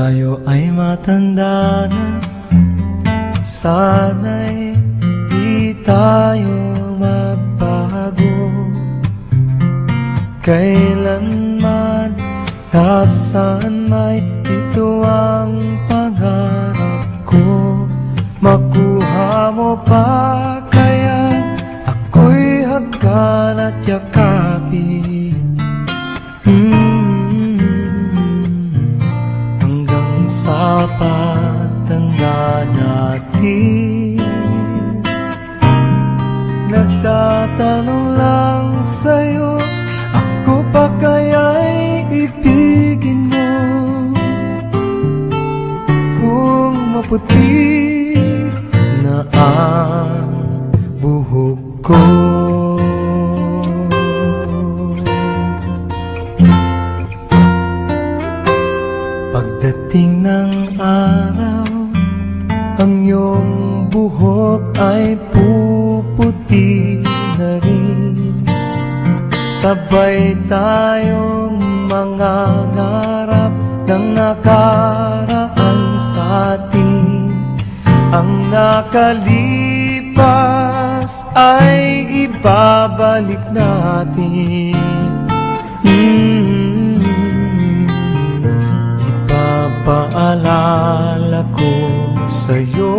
tayo ay matanda na, sana'y di tayo magbago. Kailanman, nasaan may ito ang pangarap ko. Makuha mo pa kaya ako'y hagkan at yakapin, hanggang sa pagtanda natin. Nagtatanong lang sa'yo, ako pa kaya'y ibigin mo? Kung maputi na ang buhok ko, pagdating ng araw, ang iyong buhok ay puputi na rin. Sabay tayong mangangarap ng nakaraan sa atin. Ang nakalipas ay ibabalik natin. Ipapaalala ko sa'yo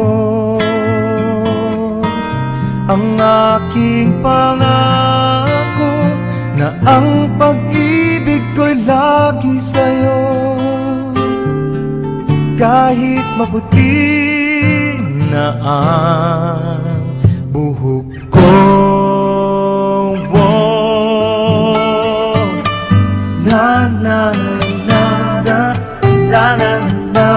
ang aking pangako, na ang pag-ibig ko'y lagi sa'yo. Kahit maputi na ang buhok ko, na na na na na na na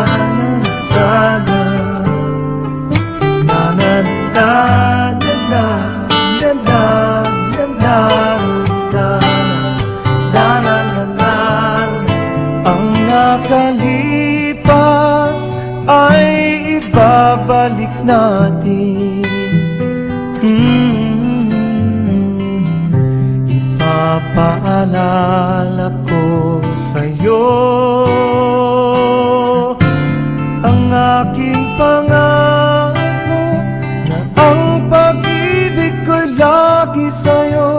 babalik natin. Ipapaalala ko sa'yo ang aking pangako, na ang pag-ibig ko'y lagi sa'yo.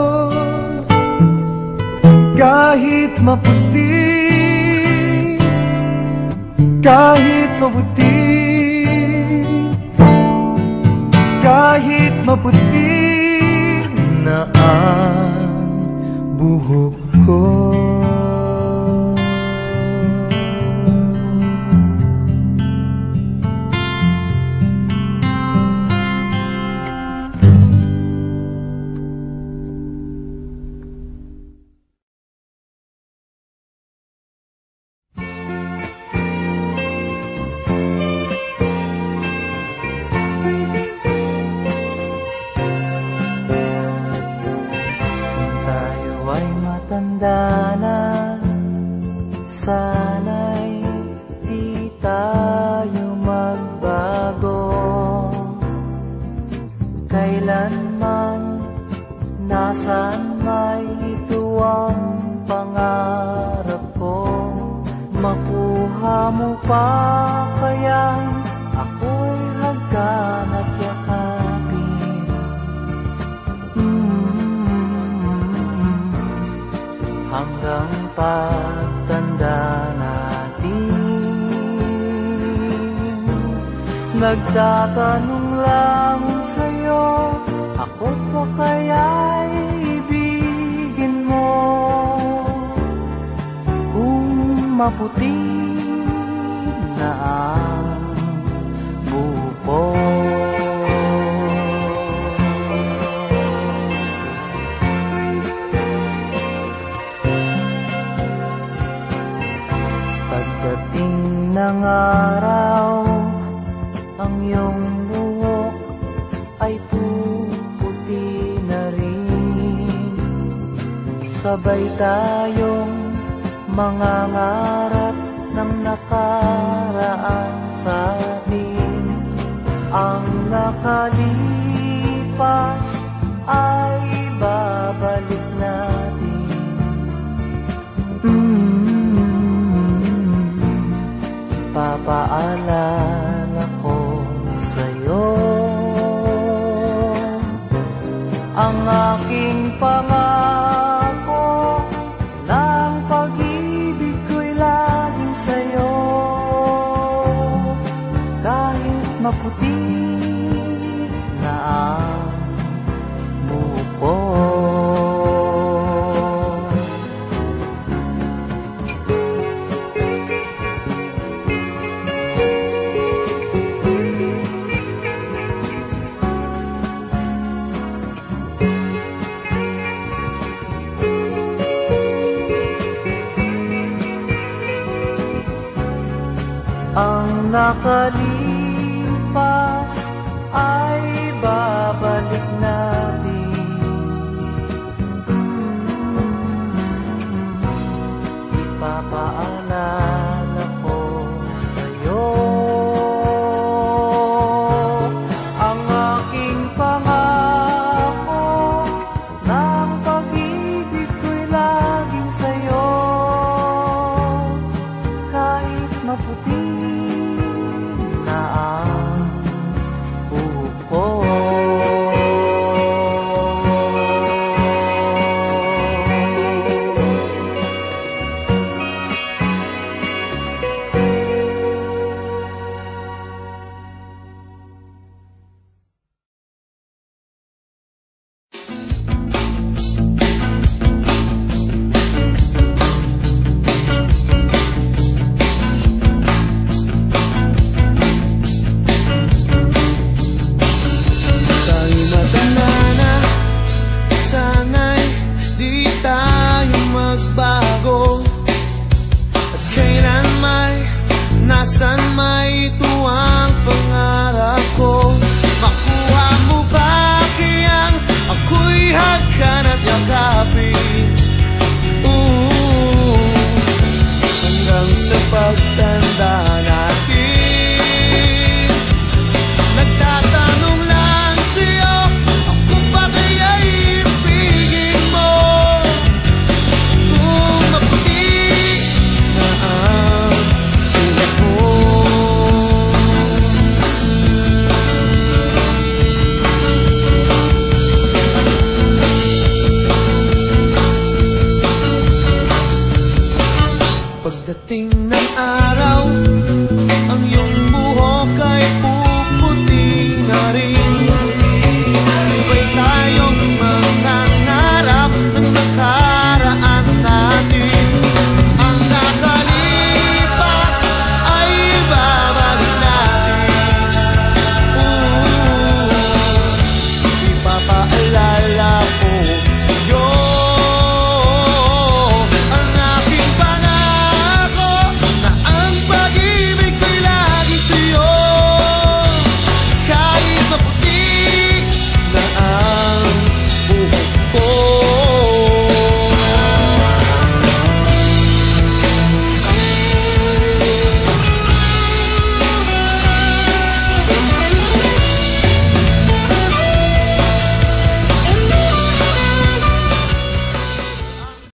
Kahit maputi, kahit maputi, kahit maputi na ang buhok ko. Sana'y di tayo magbago. Kailanman, nasaan may ito ang pangarap ko. Makuha mo pa kaya ako'y hagkan at yakapin, hanggang pagtanda natin. Nagtatanong lang sa'yo, ako pa kaya'y ibigin mo? Kung maputi na ang buhok ko. Pagdating ng araw, ang iyong buhok ay puputi na rin. Sabay tayong mangangarap ng nakaraan sa atin. Ang nakalipas ay babalik natin. ang aking pangako ng pag-ibig ko'y laging sa'yo. Kahit maputi na ang buko. Ang nakalimutan